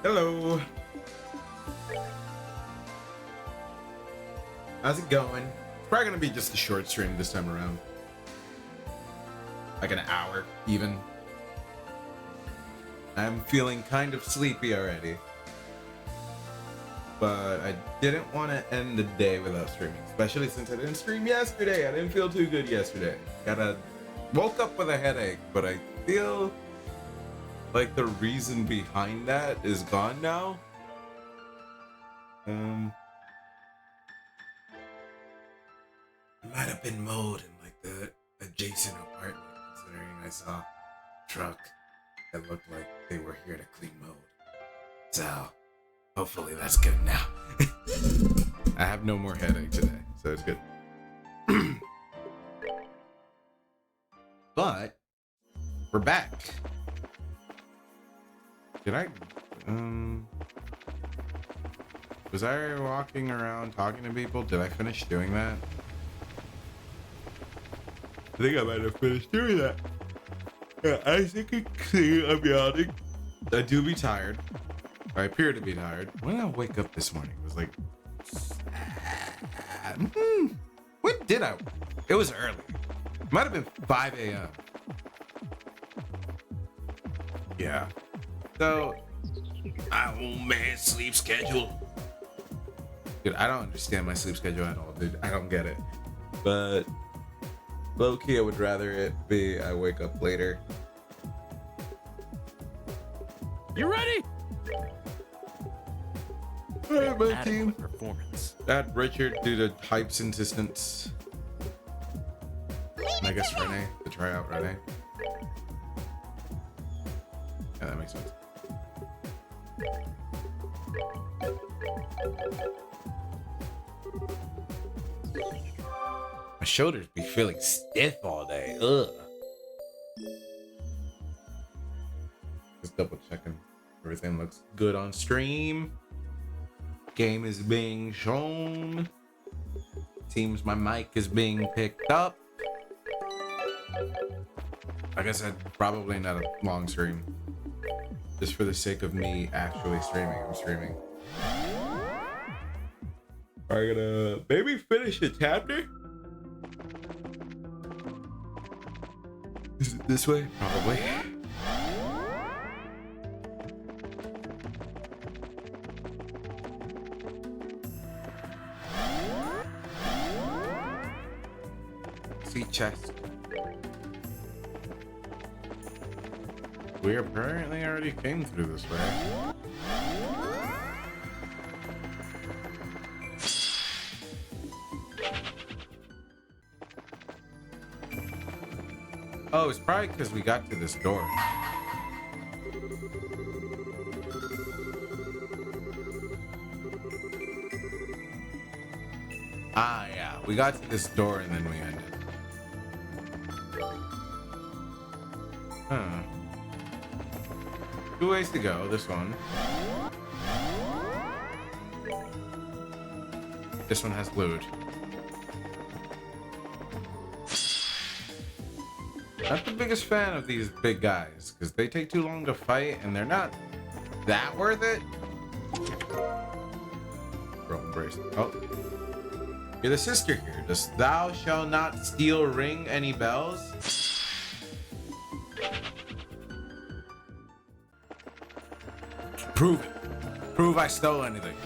Hello. How's it going? It's probably gonna be just a short stream this time around. Like an hour, even. I'm feeling kind of sleepy already. But I didn't want to end the day without streaming. Especially since I didn't stream yesterday. I didn't feel too good yesterday. Woke up with a headache, but I feel like the reason behind that is gone now. It might have been mold in like the adjacent apartment, considering I saw a truck that looked like they were here to clean mold. So hopefully that's good now. I have no more headache today, so it's good. But we're back. Did I was I walking around talking to people? Did I finish doing that? I think I might have finished doing that. Yeah, I think I'm yawning. I do be tired. I appear to be tired. When did I wake up this morning? It was like when did I? It was early. It might have been 5 a.m. Yeah. So, my old man sleep schedule. Dude, I don't understand my sleep schedule at all, dude. I don't get it. But low-key, I would rather it be I wake up later. You ready? All right, my team. Performance. Add Richard due to Hype's insistence. And I guess Renee, to try out Renee. Yeah, that makes sense. My shoulders be feeling stiff all day. Ugh. Just double checking. Everything looks good on stream. Game is being shown. Seems my mic is being picked up. Like I said, probably not a long stream. Just for the sake of me actually streaming, I'm streaming. Are you gonna maybe finish the chapter? Is it this way? Probably. See chest. We apparently already came through this way. Oh, it's probably because we got to this door. Ah, yeah. We got to this door and then we ended. Huh. 2 ways to go. This one. This one has loot. Not the biggest fan of these big guys because they take too long to fight and they're not that worth it. Bro, embrace it. Oh, you're the sister here. Dost thou shall not steal ring any bells? Prove it. Prove I stole anything.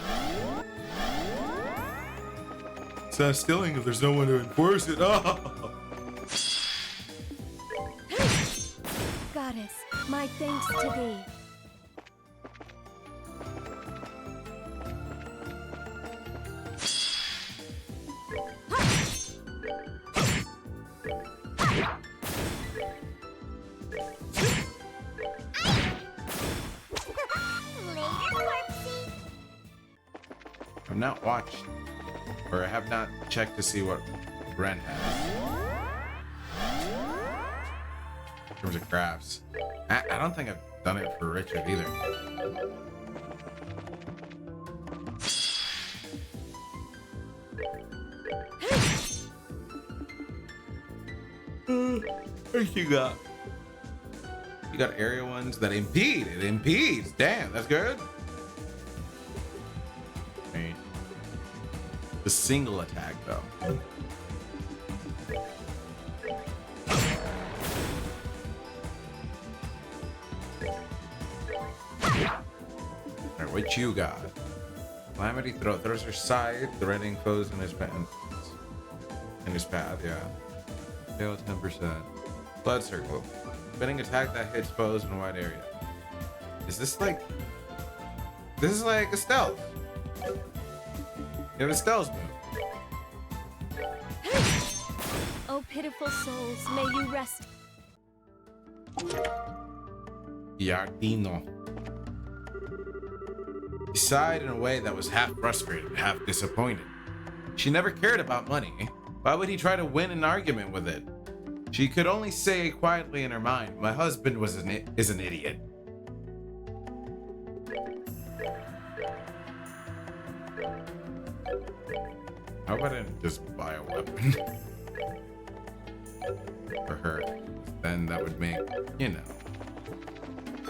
It's not stealing if there's no one to enforce it. Oh. Goddess, my thanks to thee. I've not watched, or I have not checked to see what Ren has. In terms of crafts. I don't think I've done it for Richard either. What you got? You got area ones that impede. It impedes. Damn, that's good. Right. The single attack, though. Alright, what you got? Calamity throw. Throws her side, threatening foes in his path. Yeah. Fail 10%. Blood circle. Spinning attack that hits foes in a wide area. Is this like... This is like a stealth. You have a stealth move. Oh, pitiful souls, may you rest. Yardino. He sighed in a way that was half frustrated, half disappointed. She never cared about money. Why would he try to win an argument with it? She could only say quietly in her mind, my husband is an idiot. How about I just buy a weapon? For her. Then that would make, you know.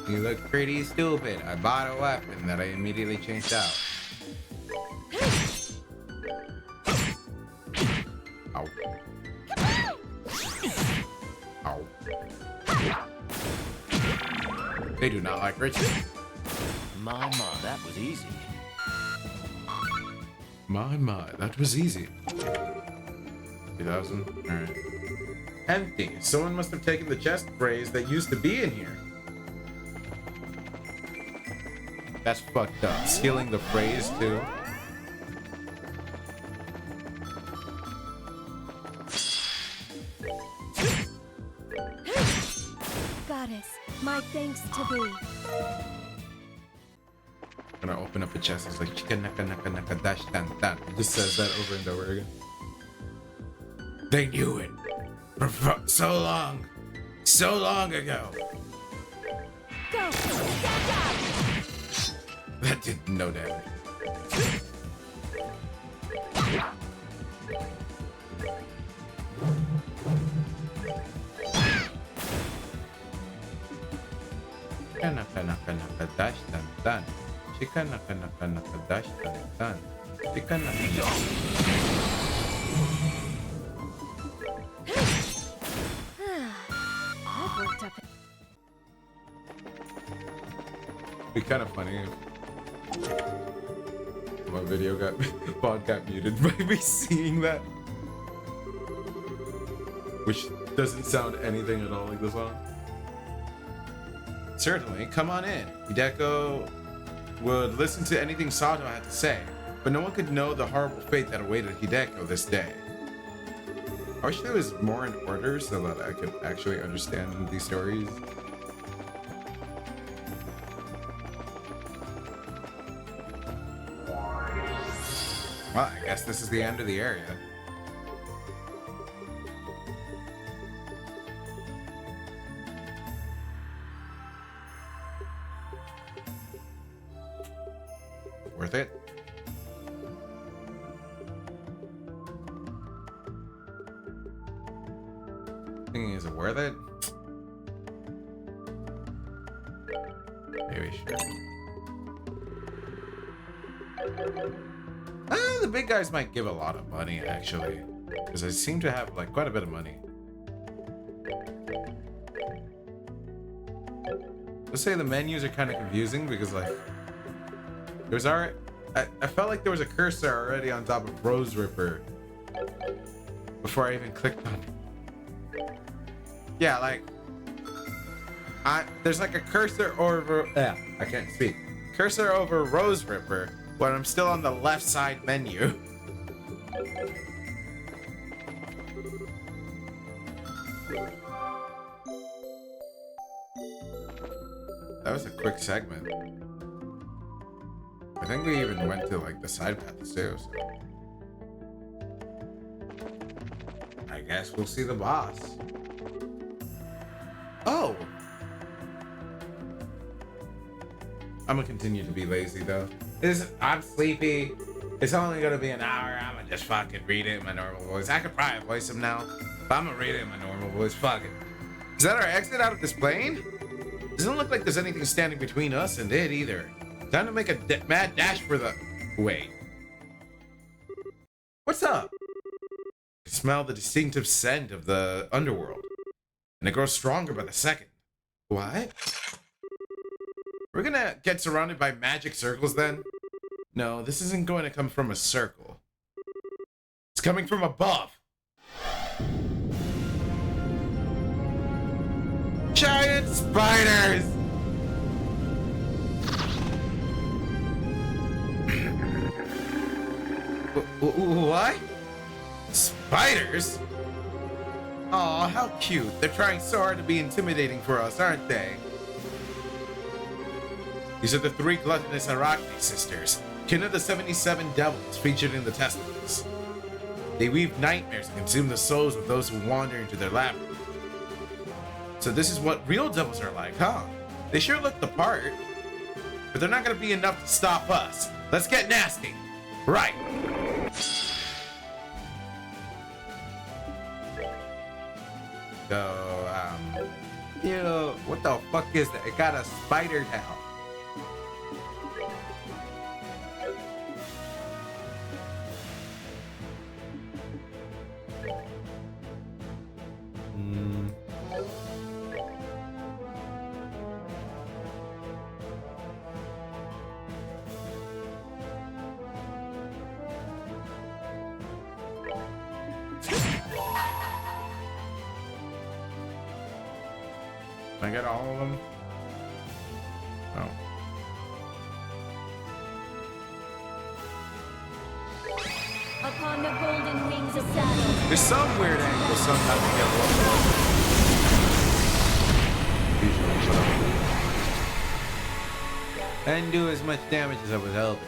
You look pretty stupid. I bought a weapon that I immediately changed out. Ow. Ow. They do not like riches. My, that was easy. My, that was easy. 2,000? Alright. Empty. Someone must have taken the chest phrase that used to be in here. That's fucked up. Stealing the phrase, too. Goddess, my thanks to thee. I'm gonna open up a chest. It's like chika naka naka naka dash dan dan. It just says that over and over again. They knew it for so long ago. Go! That did no damage. Naka naka naka dash dan dan. Chika naka naka naka dash dan dan. Chika naka naka. That worked up. It'd be kind of funny if my video pod got muted by me seeing that. Which doesn't sound anything at all like the song. Certainly, come on in. Hideko would listen to anything Sato had to say, but no one could know the horrible fate that awaited Hideko this day. I wish there was more in order so that I could actually understand these stories. Well, I guess this is the end of the area. Worth it? Thinking, is it worth it? Maybe sure. The big guys might give a lot of money, actually, because I seem to have like quite a bit of money. Let's say the menus are kind of confusing because like there's already I felt like there was a cursor already on top of Rose Ripper before I even clicked on it. Yeah, like there's like a cursor over I can't speak. Cursor over Rose Ripper when I'm still on the left side menu. That was a quick segment. I think we even went to like the side paths too, so I guess we'll see the boss. Oh! I'm gonna continue to be lazy though. I'm sleepy. It's only gonna be an hour. I'm gonna just fucking read it in my normal voice. I could probably voice him now, but I'm gonna read it in my normal voice. Fuck it. Is that our exit out of this plane? Doesn't look like there's anything standing between us and it either. Time to make a mad dash for the... Wait. What's up? I smell the distinctive scent of the underworld. And it grows stronger by the second. What? We're gonna get surrounded by magic circles then? No, this isn't going to come from a circle. It's coming from above. Giant spiders! What? Spiders? Aw, how cute. They're trying so hard to be intimidating for us, aren't they? These are the 3 gluttonous Arachne sisters, kin of the 77 devils featured in the Testaments. They weave nightmares and consume the souls of those who wander into their labyrinth. So this is what real devils are like, huh? They sure look the part. But they're not gonna be enough to stop us. Let's get nasty. Right. So, ew, what the fuck is that? It got a spider now. Can I get all of them? Oh. Upon the golden wings of Saturn. There's some weird angle sometimes to get one. I didn't do as much damage as I was hoping.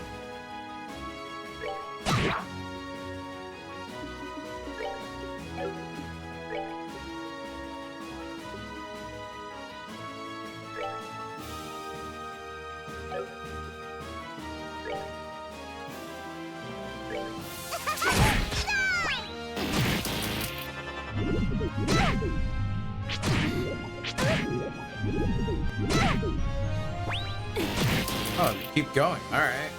Oh, keep going. All right.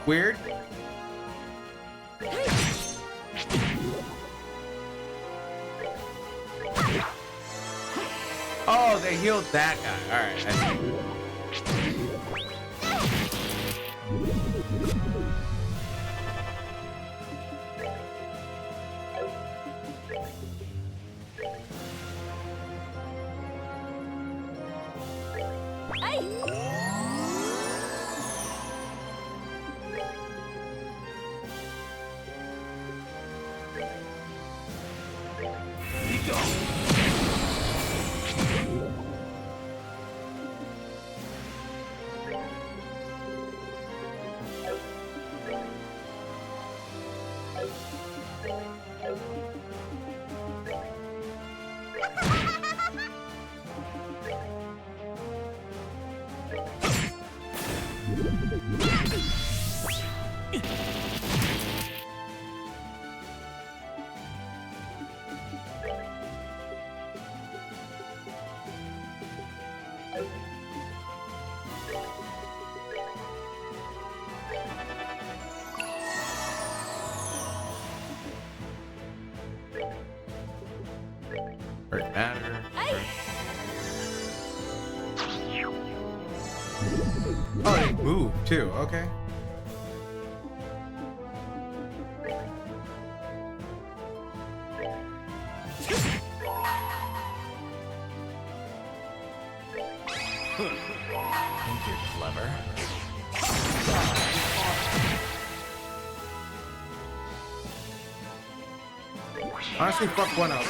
Weird. Oh, they healed that guy. All right. I see. Hurt matter. Oh, they move too. Okay. Think you're clever? Honestly, fuck one up.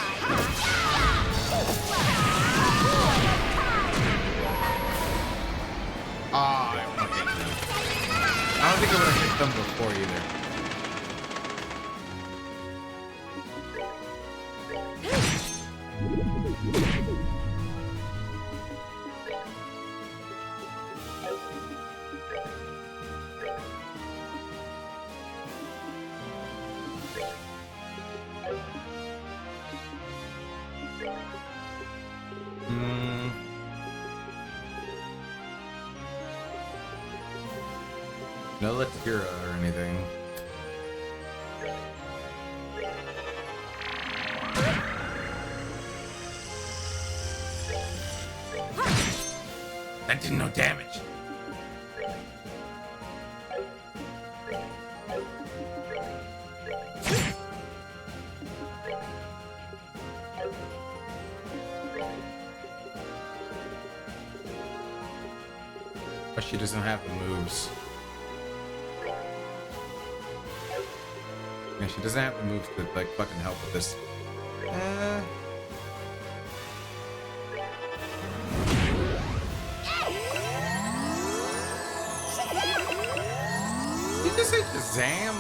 Ah, I don't think I would have hit them before either. No Latira or anything. That did no damage. But she doesn't have the moves. Yeah, she doesn't have the moves to like fucking help with this. You just say Shazam?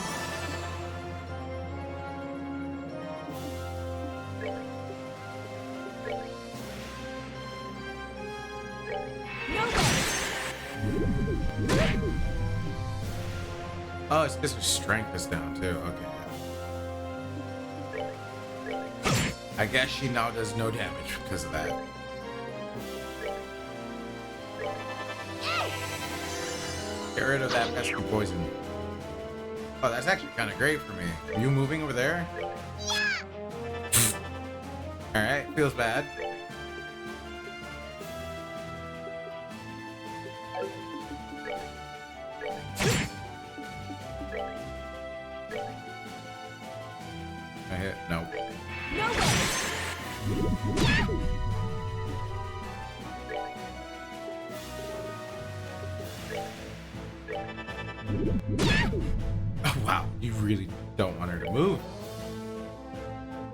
Oh, it's because her strength is down too. Okay. I guess she now does no damage because of that. Get rid of that pesky poison. Oh, that's actually kind of great for me. Are you moving over there? Alright, feels bad. I hit? No. Oh, wow. You really don't want her to move.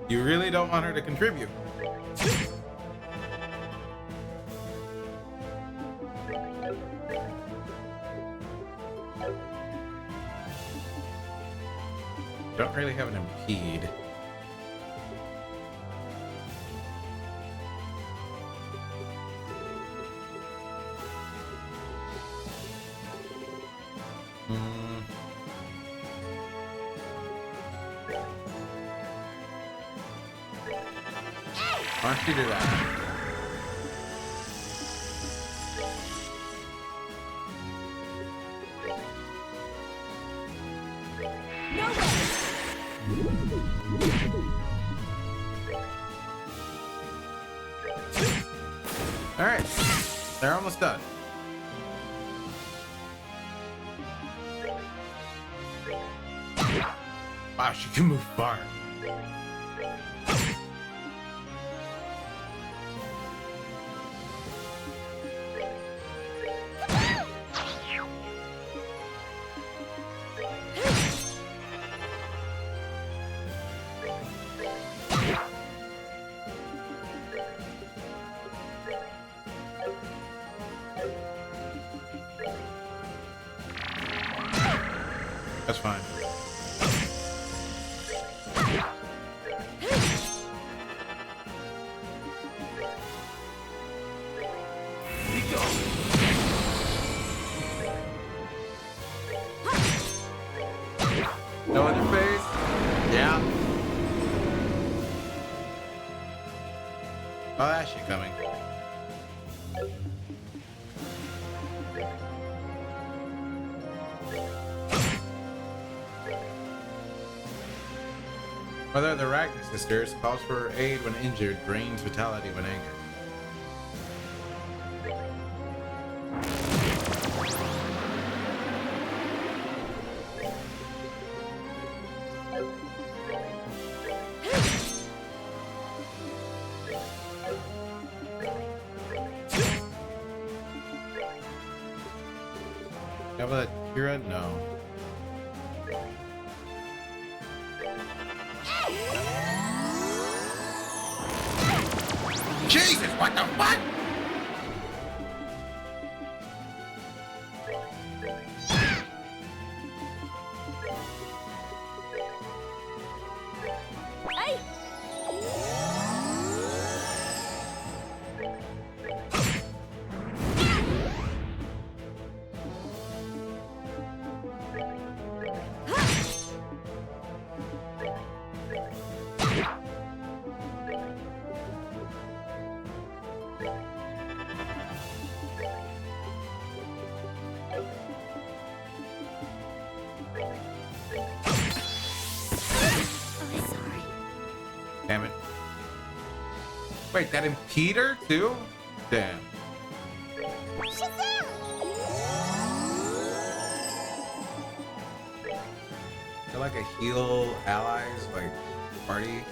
You really don't want her to contribute. Don't really have an impede. Why don't you do that? All right, they're almost done. Wow, she can move far. That's fine. No other face? Yeah. Oh, that's she coming. Mother of the Ragnar sisters calls for aid when injured, drains vitality when angered. Have a Kira? No. Jesus, what the fuck? Hey! Wait, that impede her too? Damn. They're like a heal allies, like party.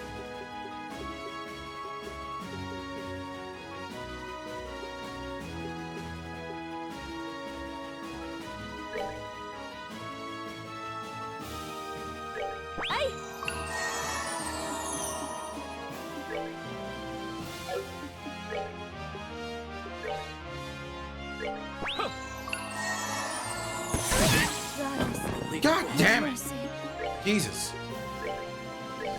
God damn it! Jesus.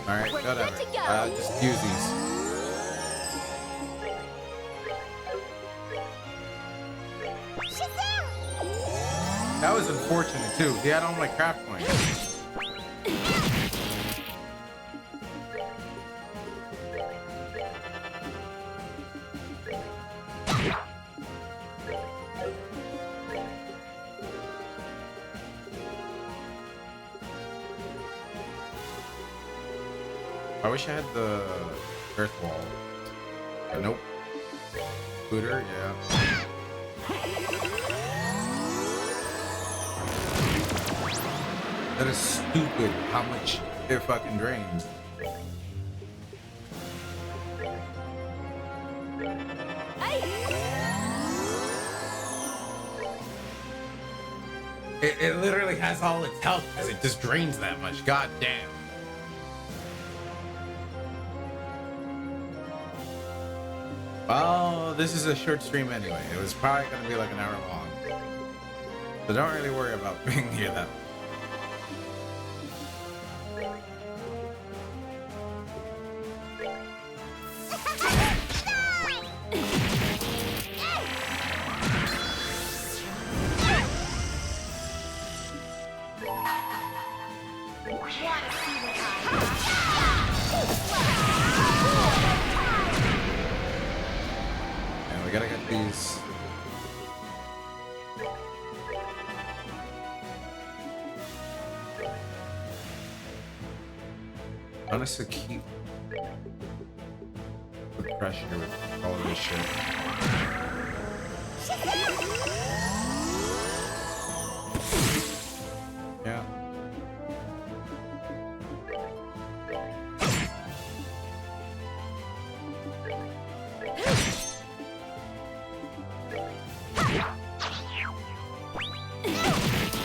Alright, We're whatever. good to go. Just use these. That was unfortunate too. He had all my craft points. I wish I had the earth wall. But nope. Booter, yeah. That is stupid how much it fucking drains. It literally has all its health because it just drains that much. God damn. Well, this is a short stream anyway. It was probably going to be like an hour long. So don't really worry about being here that much. And we gotta get these. Honestly, keep the pressure with all of this shit. Yeah.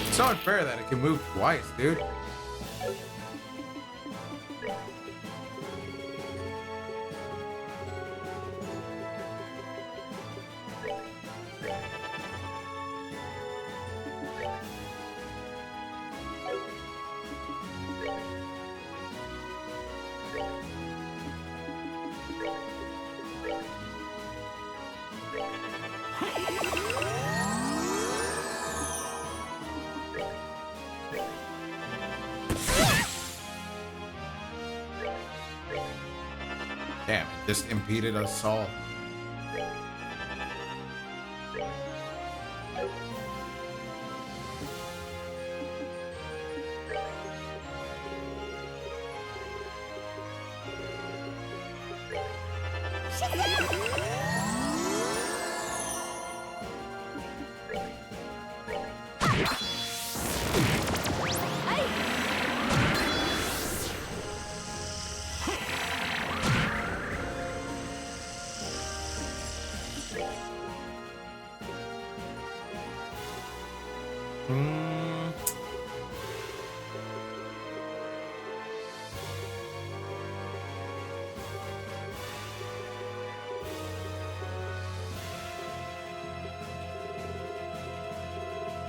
It's so unfair that it can move twice, dude. Damn, it just impeded us all.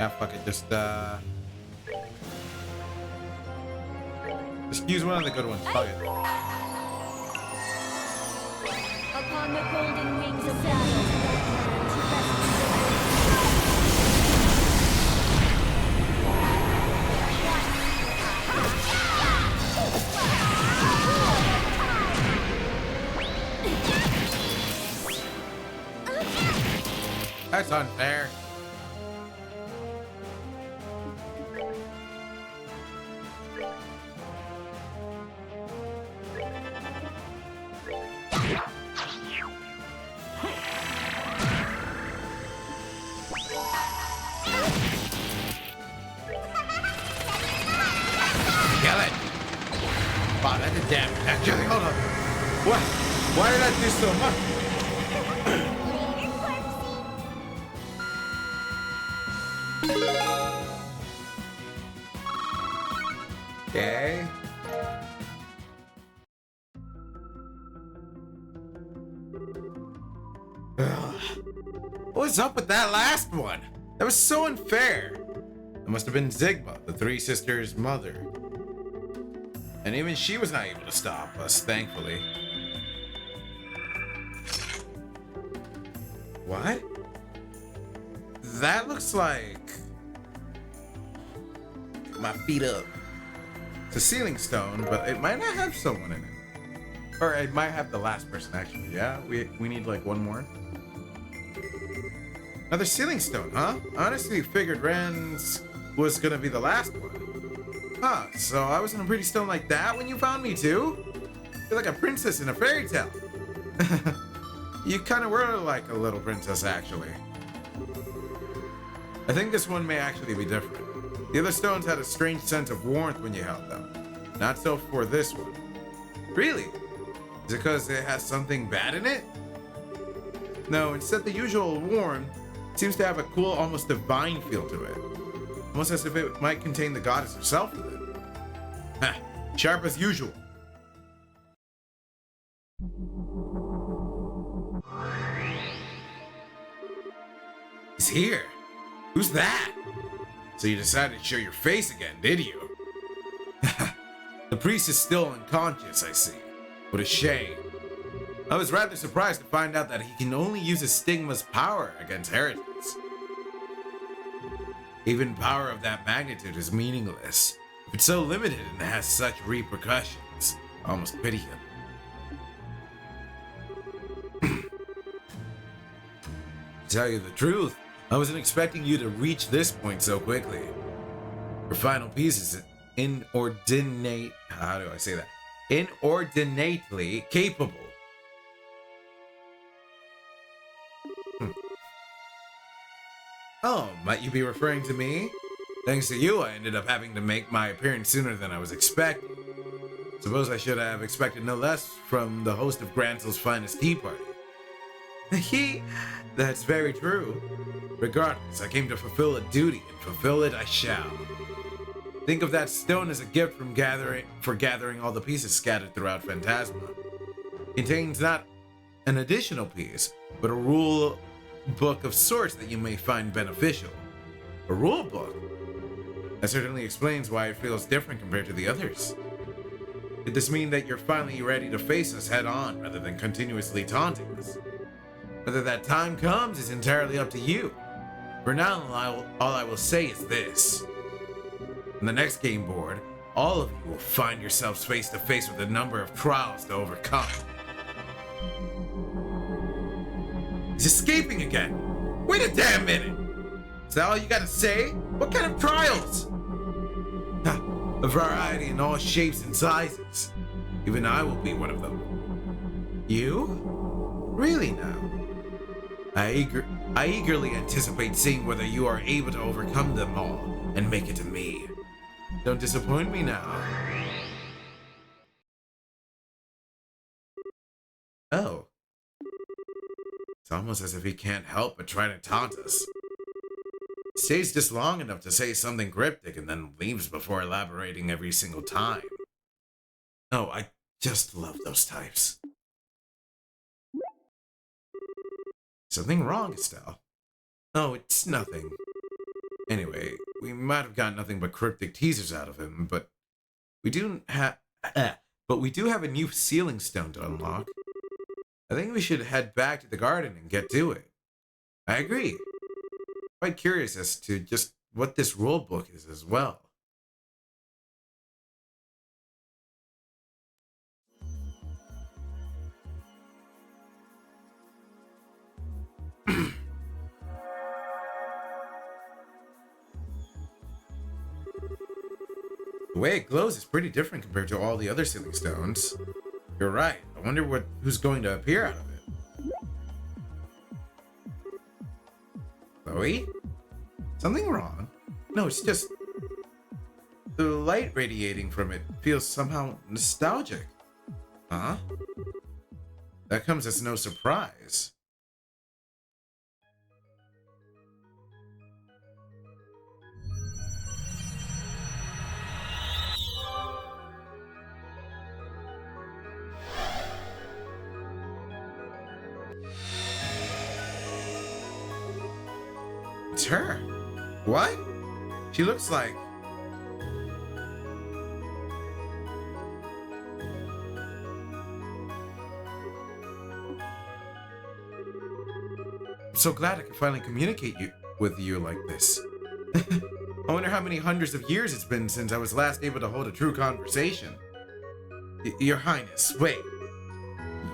Yeah, fuck it. Just use one of the good ones. Fuck it. Upon the golden wings of battle, That's unfair. Kill it! Wow, that did damage. Actually, hold on. What? Why did I do so much? Okay. Ugh. What's up with that last one? That was so unfair. It must have been Zigma, the three sisters' mother. And even she was not able to stop us, thankfully. What? That looks like... my feet up. It's a ceiling stone, but it might not have someone in it. Or it might have the last person, actually. Yeah, we need like one more. Another ceiling stone, huh? I honestly figured Ren's was gonna be the last one. Huh, so I was in a pretty stone like that when you found me too? You're like a princess in a fairy tale. You kind of were like a little princess, actually. I think this one may actually be different. The other stones had a strange sense of warmth when you held them. Not so for this one. Really? Is it because it has something bad in it? No, instead the usual warmth seems to have a cool, almost divine feel to it. Almost as if it might contain the goddess herself with it. Ha! Sharp as usual. He's here. Who's that? So you decided to show your face again, did you? The priest is still unconscious, I see. What a shame. I was rather surprised to find out that he can only use his stigma's power against heretics. Even power of that magnitude is meaningless. If it's so limited and has such repercussions, I almost pity him. To tell you the truth, I wasn't expecting you to reach this point so quickly. Your final piece is inordinately capable. Oh, might you be referring to me? Thanks to you, I ended up having to make my appearance sooner than I was expecting. Suppose I should have expected no less from the host of Gransel's finest tea party. That's very true. Regardless, I came to fulfill a duty, and fulfill it I shall. Think of that stone as a gift from gathering all the pieces scattered throughout Phantasma. Contains not an additional piece, but a rule book of sorts that you may find beneficial. A rule book? That certainly explains why it feels different compared to the others. Did this mean that you're finally ready to face us head on rather than continuously taunting us? Whether that time comes is entirely up to you. For now, all I will say is this. On the next game board, all of you will find yourselves face to face with a number of trials to overcome. He's escaping again! Wait a damn minute! Is that all you gotta say? What kind of trials? A variety in all shapes and sizes. Even I will be one of them. You? Really now? I eagerly anticipate seeing whether you are able to overcome them all and make it to me. Don't disappoint me now. Oh. It's almost as if he can't help but try to taunt us. He stays just long enough to say something cryptic and then leaves before elaborating every single time. Oh, I just love those types. Something wrong, Estelle? Oh, it's nothing. Anyway, we might have gotten nothing but cryptic teasers out of him, but we do have a new ceiling stone to unlock. I think we should head back to the garden and get to it. I agree. Quite curious as to just what this rule book is as well. The way it glows is pretty different compared to all the other ceiling stones. You're right. I wonder who's going to appear out of it. Chloe? Something wrong? No, it's just the light radiating from it feels somehow nostalgic. Huh? That comes as no surprise. It's her. What? She looks like... I'm so glad I could finally communicate with you like this. I wonder how many hundreds of years it's been since I was last able to hold a true conversation. Your Highness, wait.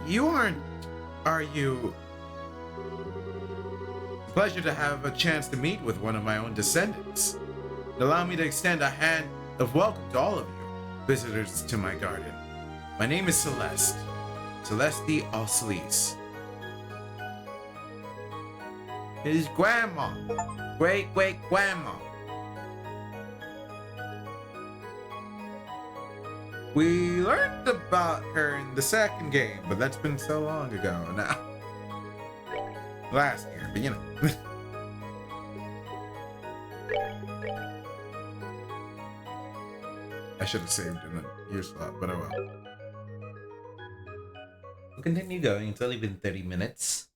You aren't... Are you... Pleasure to have a chance to meet with one of my own descendants. Allow me to extend a hand of welcome to all of you, visitors to my garden. My name is Celeste. Celeste Oslis. His grandma. Great-great-grandma. We learned about her in the second game, but that's been so long ago now. Last year, but you know. I should have saved in a year slot, but oh well. We'll continue going. It's only been 30 minutes.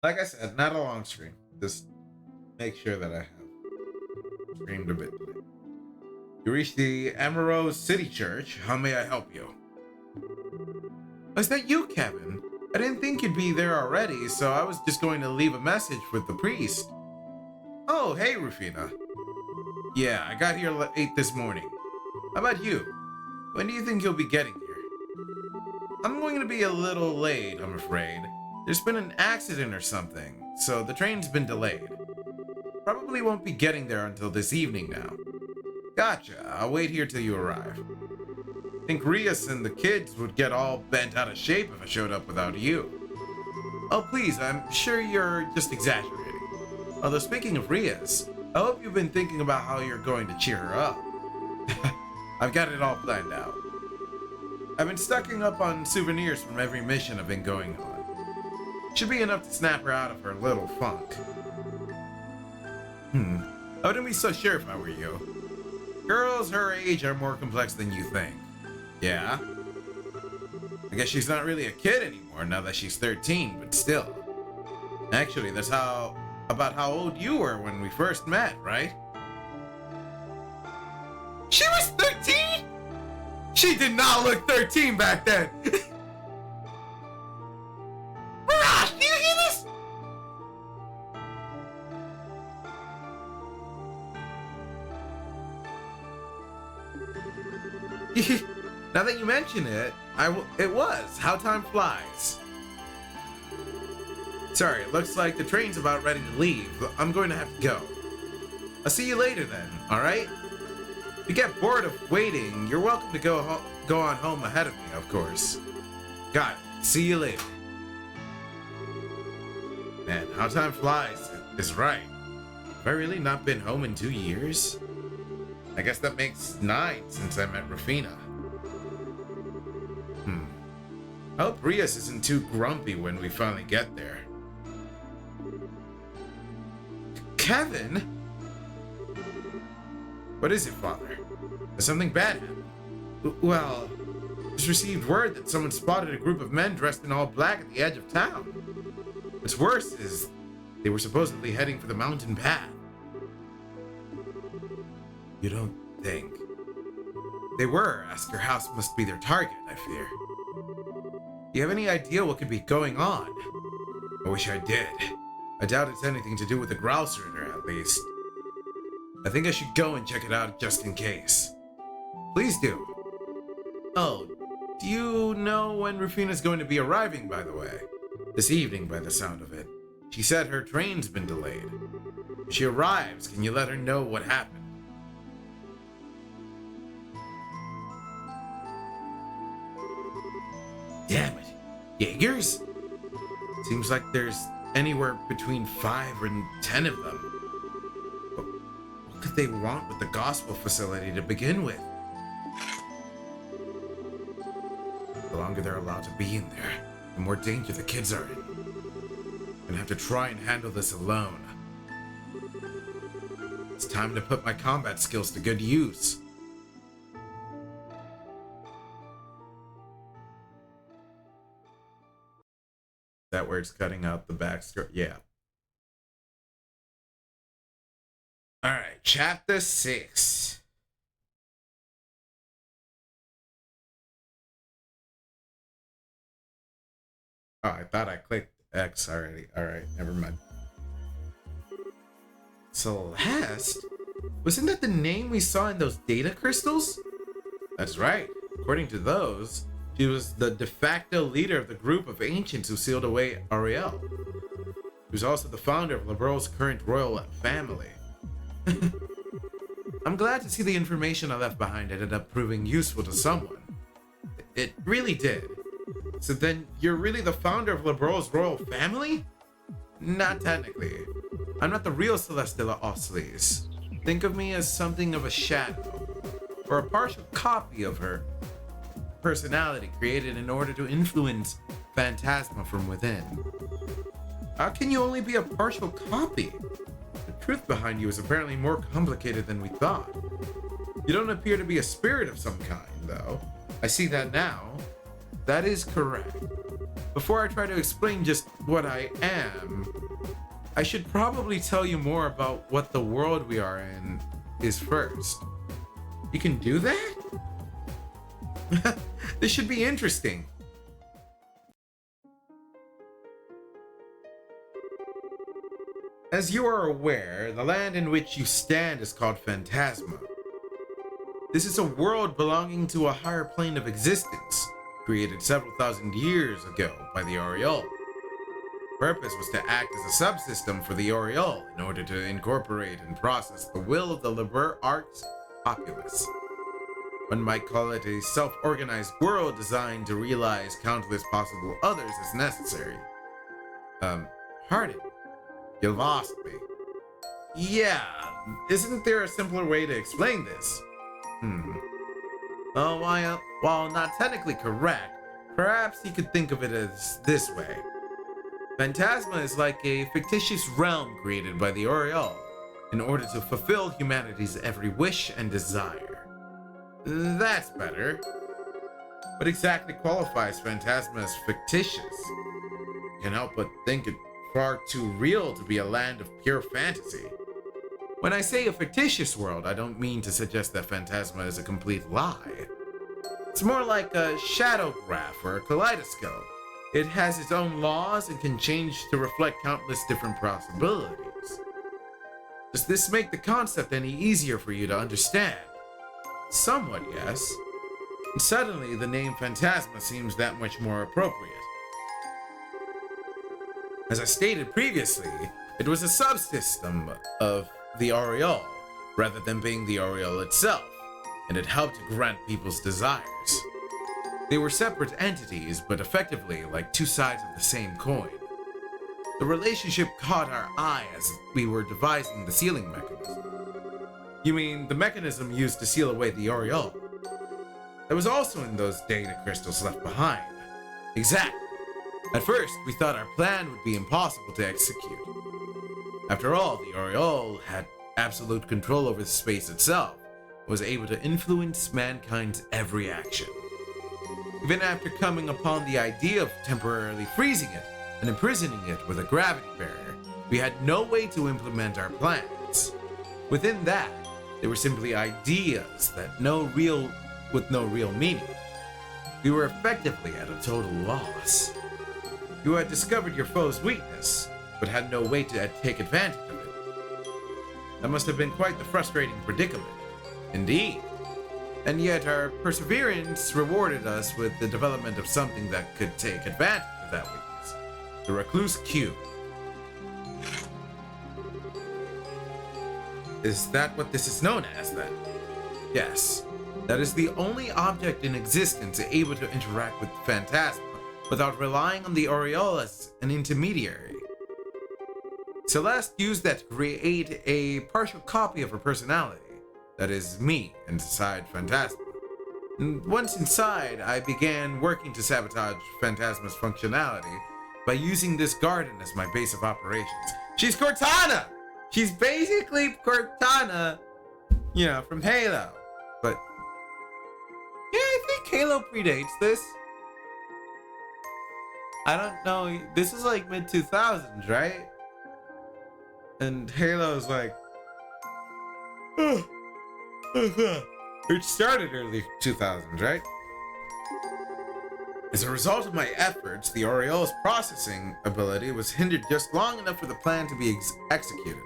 Like I said, not a long stream. Just make sure that I have streamed a bit today. You reached the Amarose City Church. How may I help you? Is that you, Kevin? I didn't think you'd be there already, so I was just going to leave a message with the priest. Oh, hey, Rufina. Yeah, I got here late this morning. How about you? When do you think you'll be getting here? I'm going to be a little late, I'm afraid. There's been an accident or something, so the train's been delayed. Probably won't be getting there until this evening now. Gotcha, I'll wait here till you arrive. I think Rias and the kids would get all bent out of shape if I showed up without you. Oh please, I'm sure you're just exaggerating. Although speaking of Rias, I hope you've been thinking about how you're going to cheer her up. I've got it all planned out. I've been stocking up on souvenirs from every mission I've been going on. Should be enough to snap her out of her little funk. I wouldn't be so sure if I were you. Girls her age are more complex than you think. Yeah? I guess she's not really a kid anymore now that she's 13, but still. Actually, that's about how old you were when we first met, right? She was 13?! She did not look 13 back then! Mirage, do you hear this? Now that you mention it, it was. How time flies. Sorry, it looks like the train's about ready to leave, but I'm going to have to go. I'll see you later then, alright? If you get bored of waiting, you're welcome to go on home ahead of me, of course. Got it. See you later. Man, how time flies is right. Have I really not been home in 2 years? I guess that makes 9 since I met Rufina. I hope Rias isn't too grumpy when we finally get there. Kevin? What is it, Father? Has something bad happened? Well, just received word that someone spotted a group of men dressed in all black at the edge of town. What's worse is they were supposedly heading for the mountain path. You don't think? They were, as your house must be their target, I fear. Do you have any idea what could be going on? I wish I did. I doubt it's anything to do with the Growl surrender, at least. I think I should go and check it out just in case. Please do. Oh, do you know when Rufina's going to be arriving, by the way? This evening, by the sound of it. She said her train's been delayed. If she arrives, can you let her know what happened? Damn it. Jaegers? Seems like there's anywhere between 5 and 10 of them. But what could they want with the gospel facility to begin with? The longer they're allowed to be in there, the more danger the kids are in. I'm gonna have to try and handle this alone. It's time to put my combat skills to good use. That where it's cutting out the backstory? Yeah. Alright, chapter 6. Oh, I thought I clicked X already. Alright, never mind. Celeste? Wasn't that the name we saw in those data crystals? That's right. According to those, she was the de facto leader of the group of ancients who sealed away Ariel. She was also the founder of Libero's current royal family. I'm glad to see the information I left behind ended up proving useful to someone. It really did. So then, you're really the founder of Libero's royal family? Not technically. I'm not the real Celestilla Osleys. Think of me as something of a shadow, or a partial copy of her personality created in order to influence Phantasma from within. How can you only be a partial copy? The truth behind you is apparently more complicated than we thought. You don't appear to be a spirit of some kind, though. I see that now. That is correct. Before I try to explain just what I am, I should probably tell you more about what the world we are in is first. You can do that? This should be interesting. As you are aware, the land in which you stand is called Phantasma. This is a world belonging to a higher plane of existence, created several thousand years ago by the Oriole. Purpose was to act as a subsystem for the Oriole in order to incorporate and process the will of the Liber Arts populace. One might call it a self-organized world designed to realize countless possible others as necessary. Hardin, you lost me. Yeah, isn't there a simpler way to explain this? Well, while not technically correct, perhaps you could think of it as this way. Phantasma is like a fictitious realm created by the Oriole in order to fulfill humanity's every wish and desire. That's better. What exactly qualifies Phantasma as fictitious? Can't help but think it far too real to be a land of pure fantasy. When I say a fictitious world, I don't mean to suggest that Phantasma is a complete lie. It's more like a shadow graph or a kaleidoscope. It has its own laws and can change to reflect countless different possibilities. Does this make the concept any easier for you to understand? Somewhat, yes. And suddenly, the name Phantasma seems that much more appropriate. As I stated previously, it was a subsystem of the Oriole, rather than being the Oriole itself, and it helped to grant people's desires. They were separate entities, but effectively like two sides of the same coin. The relationship caught our eye as we were devising the sealing mechanism. You mean the mechanism used to seal away the Oriole? That was also in those data crystals left behind. Exactly. At first, we thought our plan would be impossible to execute. After all, the Oriole had absolute control over the space itself, and was able to influence mankind's every action. Even after coming upon the idea of temporarily freezing it and imprisoning it with a gravity barrier, we had no way to implement our plans. Within that, they were simply ideas with no real meaning. We were effectively at a total loss. You had discovered your foe's weakness, but had no way to take advantage of it. That must have been quite the frustrating predicament. Indeed. And yet our perseverance rewarded us with the development of something that could take advantage of that weakness. The Recluse Cube. Is that what this is known as, then? Yes. That is the only object in existence able to interact with Phantasma without relying on the Aureole as an intermediary. Celeste used that to create a partial copy of her personality, that is, me, inside Phantasma. And once inside, I began working to sabotage Phantasma's functionality by using this garden as my base of operations. She's Cortana! She's basically Cortana, you know, from Halo. But, yeah, I think Halo predates this. I don't know, this is like mid-2000s, right? And Halo's like... it started early 2000s, right? As a result of my efforts, the Aureole's processing ability was hindered just long enough for the plan to be executed.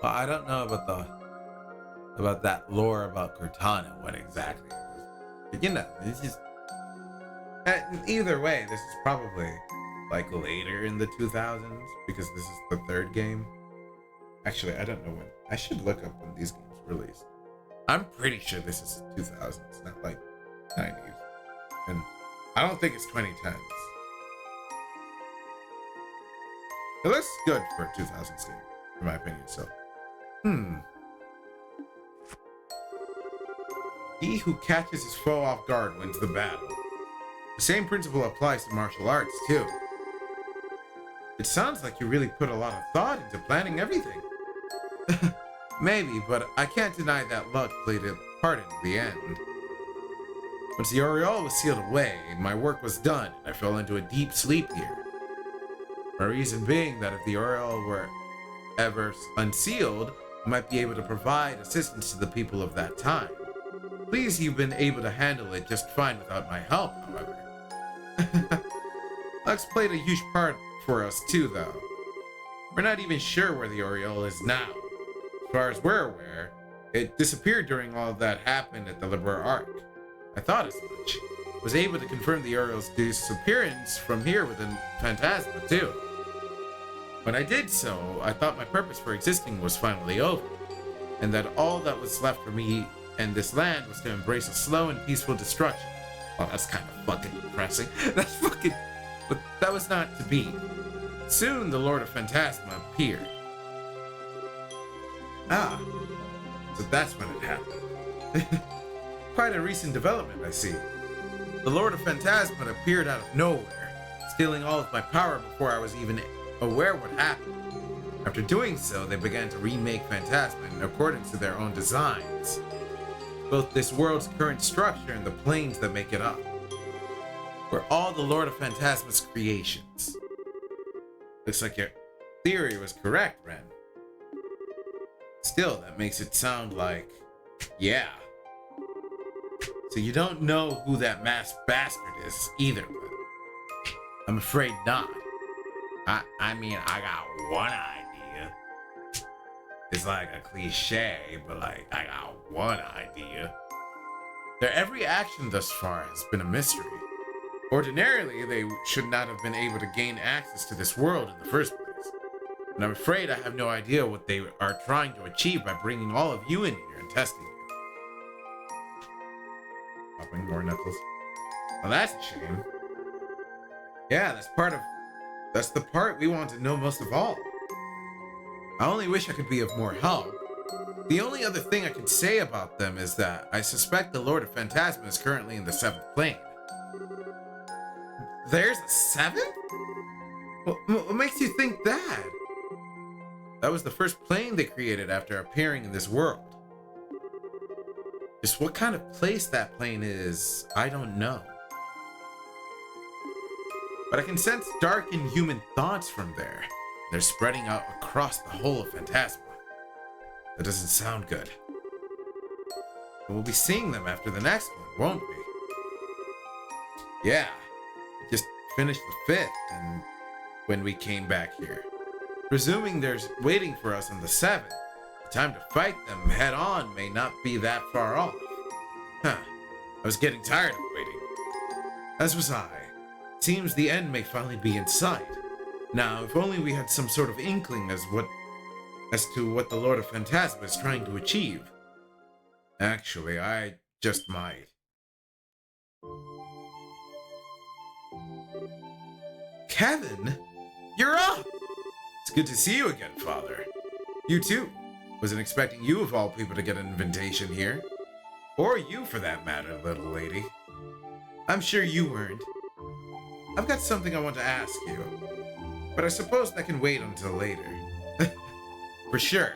Well, I don't know about that lore about Cortana, what exactly it was. But you know, it's just... either way, this is probably like later in the 2000s, because this is the third game. Actually, I don't know when. I should look up when these games released. I'm pretty sure this is 2000s, not like 90s. And I don't think it's 2010s. It looks good for a 2000s game, in my opinion, so. He who catches his foe off guard wins the battle. The same principle applies to martial arts, too. It sounds like you really put a lot of thought into planning everything. Maybe, but I can't deny that luck played a part in the end. Once the Aureole was sealed away, my work was done, and I fell into a deep sleep here. My reason being that if the Aureole were ever unsealed, I might be able to provide assistance to the people of that time. Please, you've been able to handle it just fine without my help, however. Luck's played a huge part for us too, though. We're not even sure where the Aureole is now. As far as we're aware, it disappeared during all that happened at the Liber Arc. I thought as much. Was able to confirm the Aureole's disappearance from here within Phantasma too. When I did so, I thought my purpose for existing was finally over, and that all that was left for me and this land was to embrace a slow and peaceful destruction. Well, that's kind of fucking depressing. That's fucking... But that was not to be. Soon, the Lord of Phantasma appeared. Ah, so that's when it happened. Quite a recent development, I see. The Lord of Phantasma appeared out of nowhere, stealing all of my power before I was even aware what happened. After doing so, they began to remake Phantasma in accordance to their own designs. Both this world's current structure and the planes that make it up were all the Lord of Phantasma's creations. Looks like your theory was correct, Ren. Still, that makes it sound like, yeah. So you don't know who that masked bastard is either, but I'm afraid not. I mean, I got one idea. It's like a cliche, but like, I got one idea. Their every action thus far has been a mystery. Ordinarily, they should not have been able to gain access to this world in the first place. And I'm afraid I have no idea what they are trying to achieve by bringing all of you in here and testing you. Popping more knuckles. Well, that's a shame. Yeah, that's the part we want to know most of all. I only wish I could be of more help. The only other thing I can say about them is that I suspect the Lord of Phantasma is currently in the 7th plane. There's a 7th? What makes you think that? That was the first plane they created after appearing in this world. Just what kind of place that plane is, I don't know. But I can sense dark inhuman thoughts from there. They're spreading out across the whole of Phantasma. That doesn't sound good. But we'll be seeing them after the next one, won't we? Yeah. We just finished the 5th and when we came back here. Presuming there's waiting for us on the 7th, the time to fight them head on may not be that far off. Huh. I was getting tired of waiting. As was I. Seems the end may finally be in sight. Now, if only we had some sort of inkling as to what the Lord of Phantasma is trying to achieve. Actually, I just might. Kevin, you're up! It's good to see you again, Father. You too. Wasn't expecting you of all people to get an invitation here. Or you for that matter, little lady. I'm sure you weren't. I've got something I want to ask you, but I suppose that can wait until later. For sure.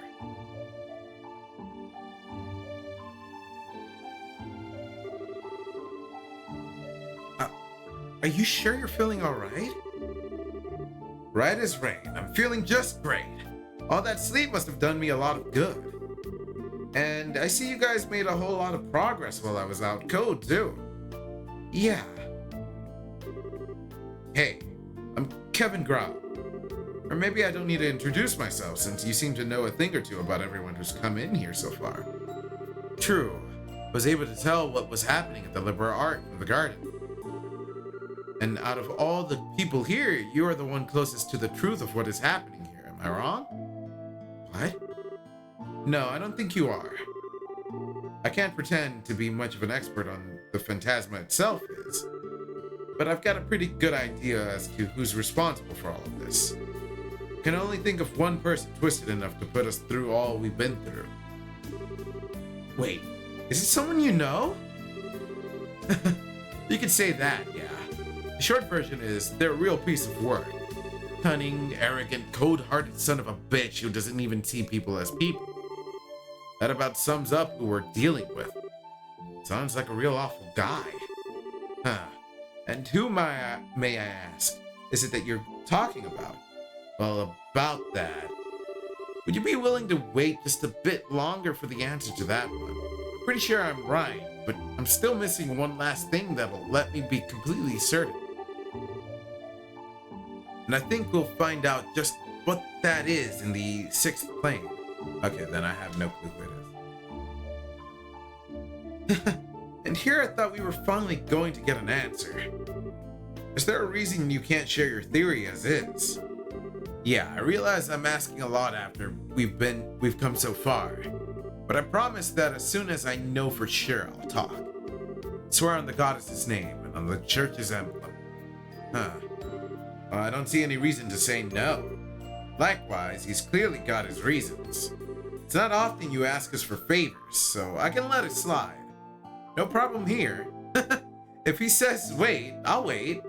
Are you sure you're feeling alright? Right as rain. I'm feeling just great. All that sleep must have done me a lot of good. And I see you guys made a whole lot of progress while I was out cold, too. Yeah. Hey, I'm Kevin Grau. Or maybe I don't need to introduce myself since you seem to know a thing or two about everyone who's come in here so far. True. Was able to tell what was happening at the Liberal Art of the Garden. And out of all the people here, you are the one closest to the truth of what is happening here. Am I wrong? What? No, I don't think you are. I can't pretend to be much of an expert on the Phantasma itself is, but I've got a pretty good idea as to who's responsible for all of this. I can only think of one person twisted enough to put us through all we've been through. Wait, is it someone you know? You could say that, yeah. The short version is, they're a real piece of work. Cunning, arrogant, cold-hearted son of a bitch who doesn't even see people as people. That about sums up who we're dealing with. Sounds like a real awful guy. Huh. And who, may I ask, is it that you're talking about? Well, about that. Would you be willing to wait just a bit longer for the answer to that one? Pretty sure I'm right, but I'm still missing one last thing that'll let me be completely certain. And I think we'll find out just what that is in the 6th plane. Okay, then I have no clue who it is. And here I thought we were finally going to get an answer. Is there a reason you can't share your theory as is? Yeah, I realize I'm asking a lot after we've come so far. But I promise that as soon as I know for sure, I'll talk. Swear on the goddess's name and on the church's emblem. Huh. Well, I don't see any reason to say no. Likewise, he's clearly got his reasons. It's not often you ask us for favors, so I can let it slide. No problem here. If he says wait, I'll wait.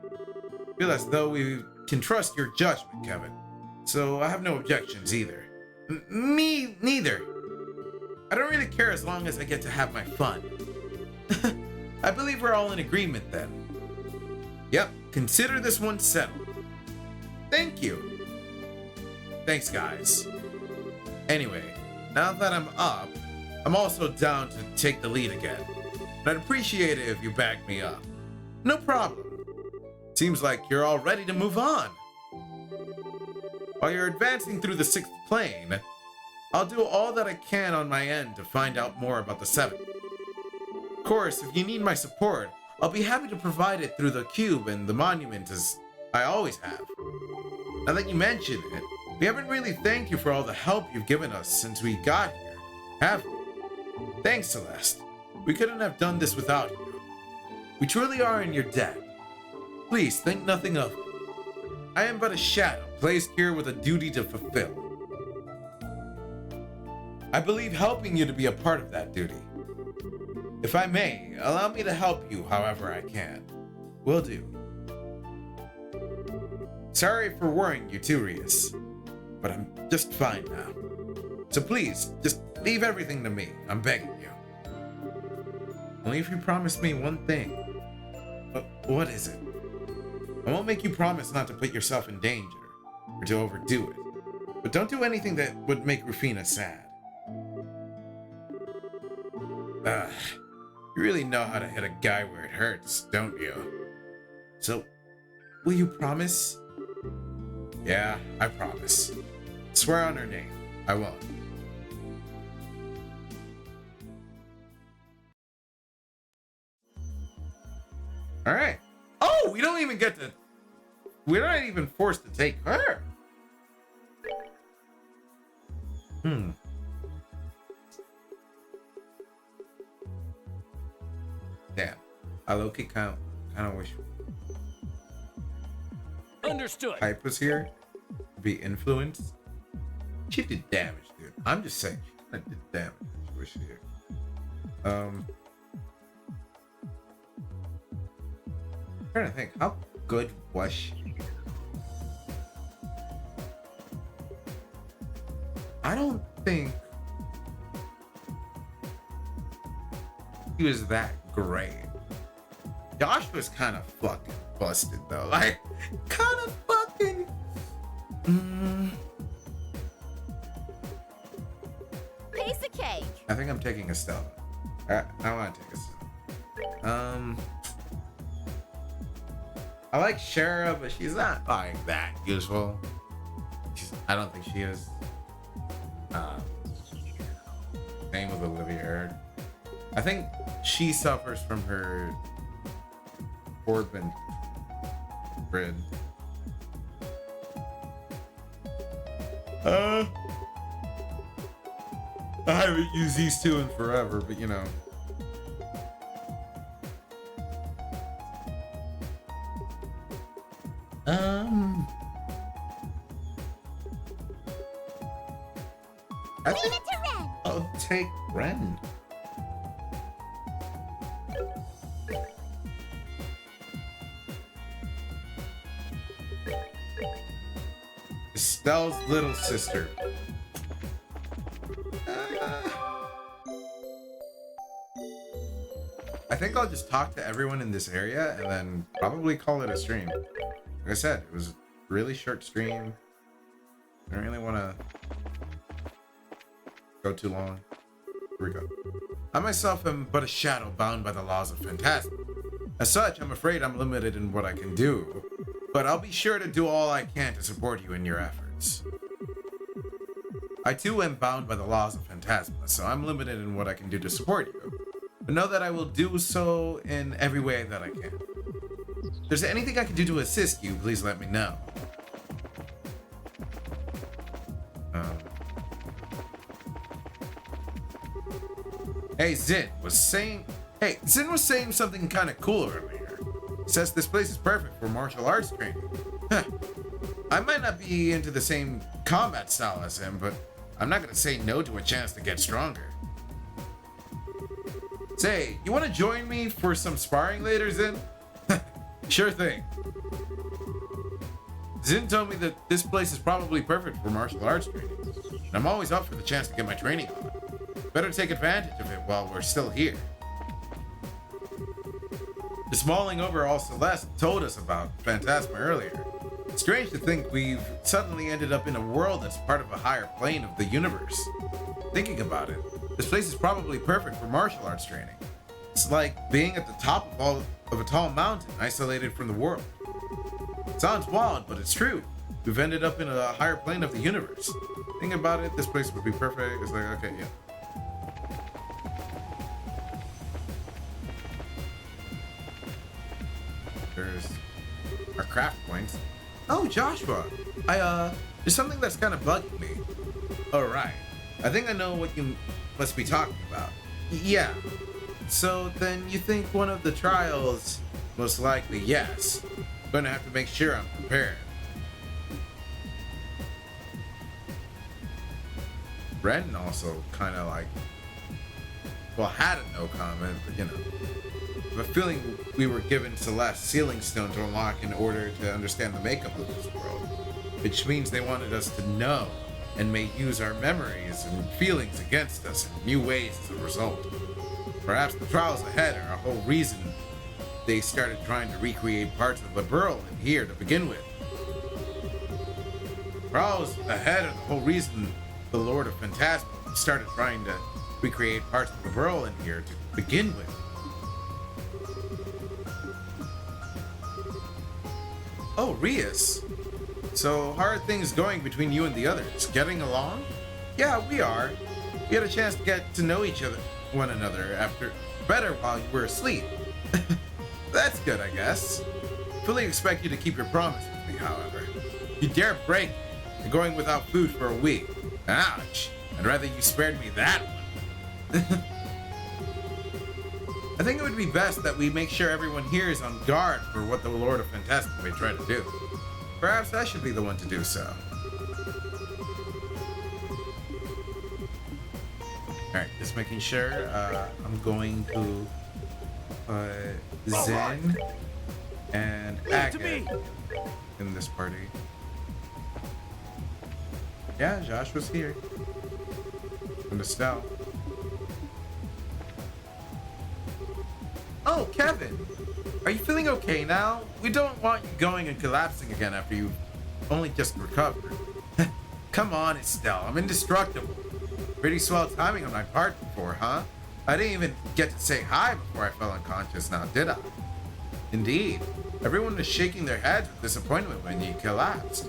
Feel as though we can trust your judgment, Kevin. So I have no objections either. Me neither. I don't really care as long as I get to have my fun. I believe we're all in agreement then. Yep, consider this one settled. Thank you. Thanks, guys. Anyway, now that I'm up, I'm also down to take the lead again. And I'd appreciate it if you back me up. No problem. Seems like you're all ready to move on. While you're advancing through the 6th plane, I'll do all that I can on my end to find out more about the 7th. Of course, if you need my support, I'll be happy to provide it through the cube and the monument as I always have. Now that you mention it, we haven't really thanked you for all the help you've given us since we got here, have we? Thanks, Celeste. We couldn't have done this without you. We truly are in your debt. Please think nothing of it. I am but a shadow placed here with a duty to fulfill. I believe helping you to be a part of that duty. If I may, allow me to help you however I can. Will do. Sorry for worrying you too, Rias, but I'm just fine now. So please, just leave everything to me. I'm begging you. Only if you promise me one thing. What is it? I won't make you promise not to put yourself in danger, or to overdo it. But don't do anything that would make Rufina sad. You really know how to hit a guy where it hurts, don't you? So, will you promise? Yeah, I promise. Swear on her name. I won't. Alright. Oh, we don't even get to... We're not even forced to take her. Damn. I low-key kind of wish... Understood. Hype was here, be influenced. She did damage, dude. I'm just saying, she kinda did damage. She was here. I'm trying to think, how good was she? I don't think he was that great. Josh was kind of fucking busted though, like kind of fucking. Piece of cake. I think I'm taking Estella. I want to take Estella. I like Shara, but she's not like that useful. I don't think she is. Same with Olivia Eric. I think she suffers from her Corbin grid. I haven't used these two in forever, but you know. I think I'll take Ren. Estelle's little sister. I think I'll just talk to everyone in this area and then probably call it a stream. Like I said, it was a really short stream. I don't really want to go too long. Here we go. I myself am but a shadow bound by the laws of Phantasm. As such, I'm afraid I'm limited in what I can do, but I'll be sure to do all I can to support you in your efforts. I too am bound by the laws of Phantasma, so I'm limited in what I can do to support you. But know that I will do so in every way that I can. If there's anything I can do to assist you, please let me know. Zin was saying something kind of cool earlier. Says this place is perfect for martial arts training. I might not be into the same combat style as him, but I'm not gonna say no to a chance to get stronger. Say, you wanna join me for some sparring later, Zin? Sure thing. Zin told me that this place is probably perfect for martial arts training, and I'm always up for the chance to get my training on. Better take advantage of it while we're still here. Just mulling over all Celeste told us about Phantasma earlier. Strange to think we've suddenly ended up in a world that's part of a higher plane of the universe. Thinking about it, this place is probably perfect for martial arts training. It's like being at the top of a tall mountain, isolated from the world. It sounds wild, but it's true. We've ended up in a higher plane of the universe. Thinking about it, this place would be perfect. It's like, okay, yeah. There's our craft points. Oh, Joshua, there's something that's kind of bugging me. All right, I think I know what you must be talking about. Yeah. So then you think one of the trials? Most likely, yes. I'm gonna have to make sure I'm prepared. Ren also kind of like, well, had a no comment, but you know. I have a feeling we were given Celeste Sealing Stone to unlock in order to understand the makeup of this world, which means they wanted us to know and may use our memories and feelings against us in new ways as a result. Perhaps the trials ahead are a whole reason they started trying to recreate parts of Liberl in here to begin with. Trials ahead are the whole reason the Lord of Phantasma started trying to recreate parts of Liberl in here to begin with. Oh, Rias. So, how are things going between you and the others? Getting along? Yeah, we are. We had a chance to get to know one another better while you were asleep. That's good, I guess. Fully expect you to keep your promise with me, however. You dare break and going without food for a week. Ouch. I'd rather you spared me that one. I think it would be best that we make sure everyone here is on guard for what the Lord of Phantasma may try to do. Perhaps I should be the one to do so. Alright, just making sure. I'm going to Zen and Agate in this party. Yeah, Josh was here. And Estelle. Oh, Kevin! Are you feeling okay now? We don't want you going and collapsing again after you only just recovered. Come on, Estelle. I'm indestructible. Pretty swell timing on my part before, huh? I didn't even get to say hi before I fell unconscious now, did I? Indeed. Everyone was shaking their heads with disappointment when you collapsed.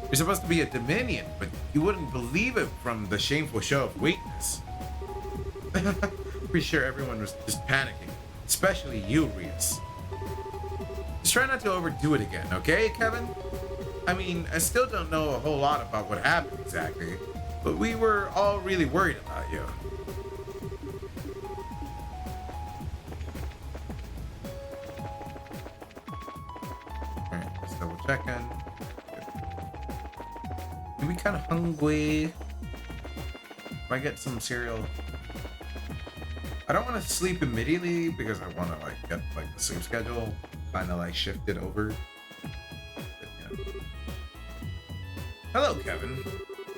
You're supposed to be a Dominion, but you wouldn't believe it from the shameful show of weakness. Pretty sure everyone was just panicking, especially you, Rias. Just try not to overdo it again, okay, Kevin? I mean, I still don't know a whole lot about what happened exactly, but we were all really worried about you. Alright, let's double check in. Are we kind of hungry? If I get some cereal. I don't want to sleep immediately because I want to like get like the sleep schedule kind of like shifted over. But, yeah. Hello, Kevin.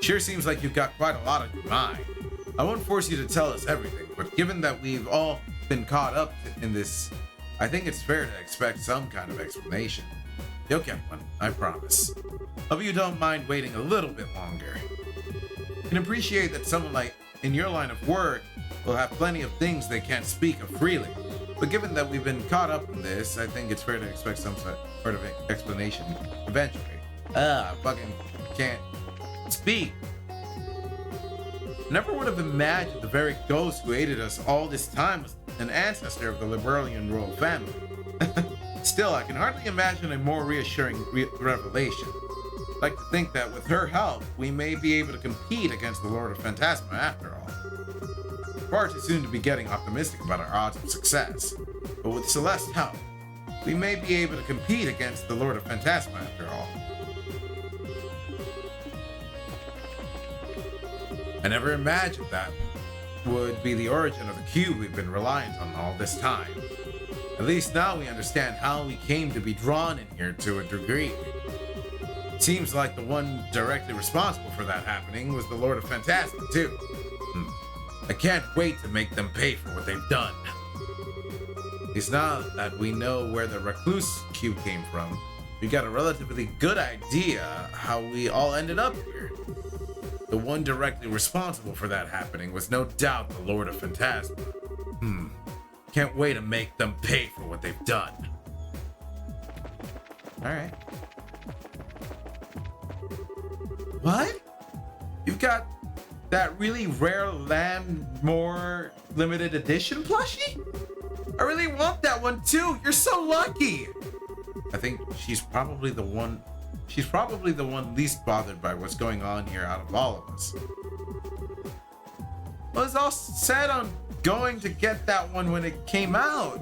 Sure seems like you've got quite a lot on your mind. I won't force you to tell us everything, but given that we've all been caught up in this, I think it's fair to expect some kind of explanation. You'll get one, I promise. Hope you don't mind waiting a little bit longer. I can appreciate that someone like in your line of work will have plenty of things they can't speak of freely. But given that we've been caught up in this, I think it's fair to expect some sort of explanation eventually. I fucking can't speak. Never would have imagined the very ghost who aided us all this time was an ancestor of the Liberalian royal family. Still, I can hardly imagine a more reassuring revelation. I'd like to think that with her help, we may be able to compete against the Lord of Phantasma after all. Far too soon to be getting optimistic about our odds of success, but with Celeste's help, we may be able to compete against the Lord of Phantasma after all. I never imagined that would be the origin of the cube we've been reliant on all this time. At least now we understand how we came to be drawn in here to a degree. It seems like the one directly responsible for that happening was the Lord of Phantasma, too. I can't wait to make them pay for what they've done. At least now that we know where the Recluse cube came from, we got a relatively good idea how we all ended up here. The one directly responsible for that happening was no doubt the Lord of Phantasma. Can't wait to make them pay for what they've done. Alright. What? You've got that really rare Landmore limited edition plushie? I really want that one too. You're so lucky. I think she's probably the one least bothered by what's going on here out of all of us. I was all set on going to get that one when it came out.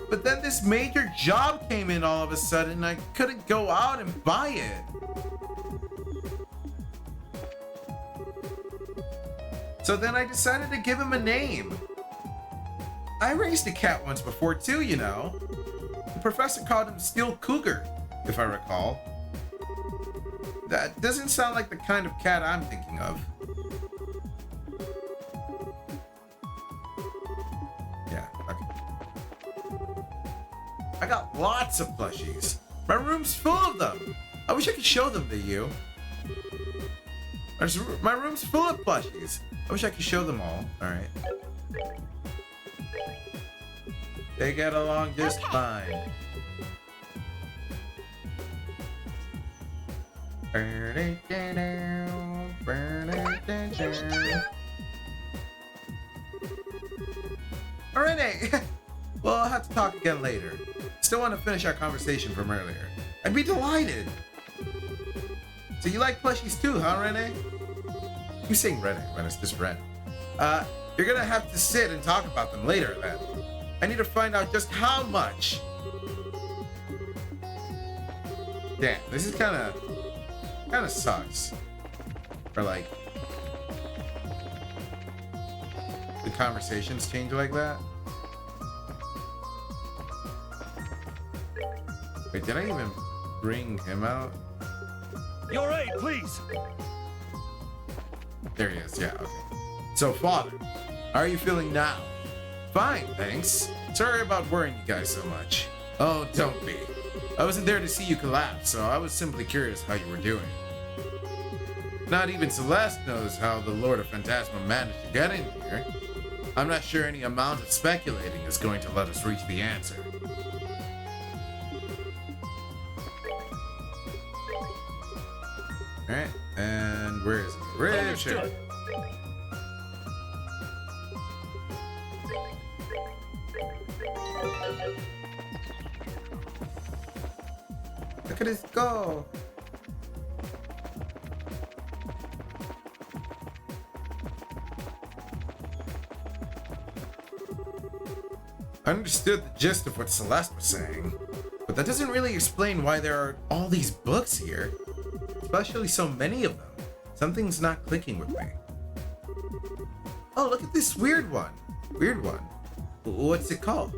But then this major job came in all of a sudden and I couldn't go out and buy it. So then I decided to give him a name. I raised a cat once before too, you know. The professor called him Steel Cougar, if I recall. That doesn't sound like the kind of cat I'm thinking of. Yeah, okay. I got lots of plushies. My room's full of them. I wish I could show them to you. My room's full of plushies. I wish I could show them all. Alright. They get along just fine. Alright, well, I'll have to talk again later. Still want to finish our conversation from earlier. I'd be delighted. So you like plushies too, huh, Renee? You saying Renee when it's just Ren. You're gonna have to sit and talk about them later then. I need to find out just how much. damn, this is kind of sucks. Or like, the conversations change like that. Wait, did I even bring him out? Your aid, please. There he is, yeah, okay. So, Father, how are you feeling now? Fine, thanks. Sorry about worrying you guys so much. Oh, don't be. I wasn't there to see you collapse, so I was simply curious how you were doing. Not even Celeste knows how the Lord of Phantasma managed to get in here. I'm not sure any amount of speculating is going to let us reach the answer. Alright, and where is he? Richard! Look at this go! I understood the gist of what Celeste was saying, but that doesn't really explain why there are all these books here. Especially so many of them. Something's not clicking with me. Oh, look at this weird one. Weird one. What's it called?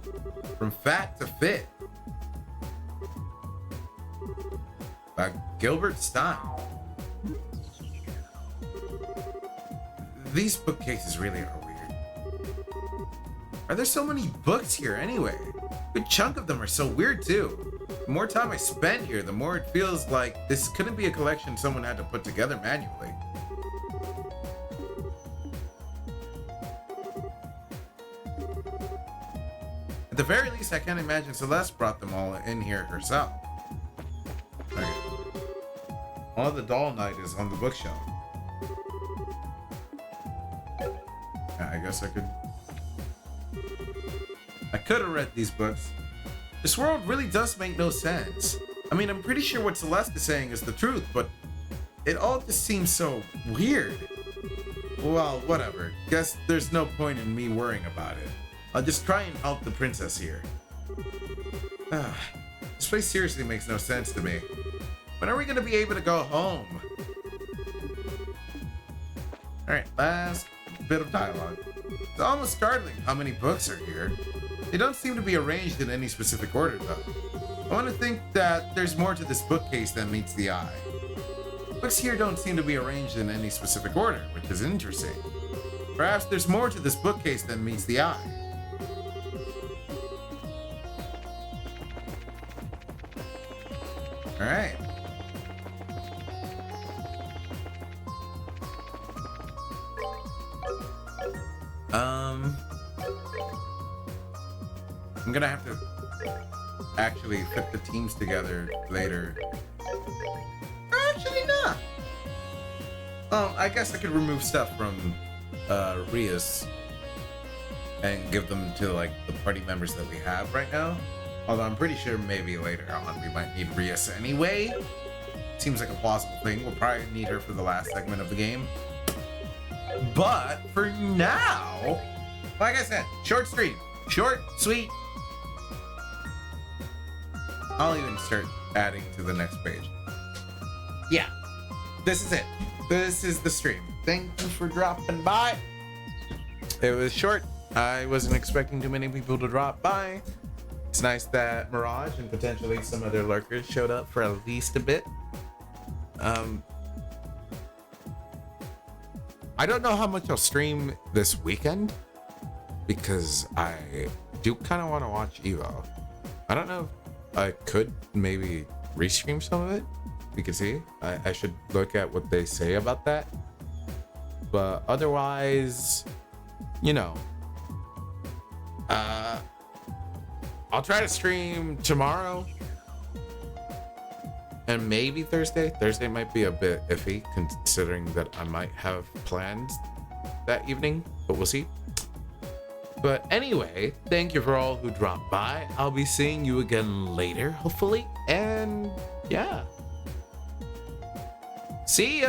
From Fat to Fit. By Gilbert Stein. These bookcases really are weird. Are there so many books here anyway? A good chunk of them are so weird too. The more time I spend here, the more it feels like this couldn't be a collection someone had to put together manually. At the very least, I can't imagine Celeste brought them all in here herself. Okay. All the Doll Knight is on the bookshelf. Yeah, I guess I could have read these books. This world really does make no sense. I mean, I'm pretty sure what Celeste is saying is the truth, but it all just seems so weird. Well, whatever. Guess there's no point in me worrying about it. I'll just try and help the princess here. This place seriously makes no sense to me. When are we gonna be able to go home? Alright, last bit of dialogue. It's almost startling how many books are here. They don't seem to be arranged in any specific order, though. I want to think that there's more to this bookcase than meets the eye. Books here don't seem to be arranged in any specific order, which is interesting. Perhaps there's more to this bookcase than meets the eye. Alright. I'm gonna have to actually fit the teams together later. Actually, not. I guess I could remove stuff from Rias and give them to like the party members that we have right now. Although I'm pretty sure maybe later on we might need Rias anyway. Seems like a plausible thing. We'll probably need her for the last segment of the game. But for now, like I said, short stream. Short, sweet. I'll even start adding to the next page. Yeah, this is it. This is the stream. Thank you for dropping by. It was short. I wasn't expecting too many people to drop by. It's nice that Mirage and potentially some other lurkers showed up for at least a bit. I don't know how much I'll stream this weekend because I do kind of want to watch Evo. I don't know if I could maybe restream some of it. We can see. I should look at what they say about that. But otherwise, you know, I'll try to stream tomorrow and maybe Thursday. Thursday might be a bit iffy considering that I might have plans that evening, but we'll see. But anyway, thank you for all who dropped by. I'll be seeing you again later, hopefully. And yeah. See ya.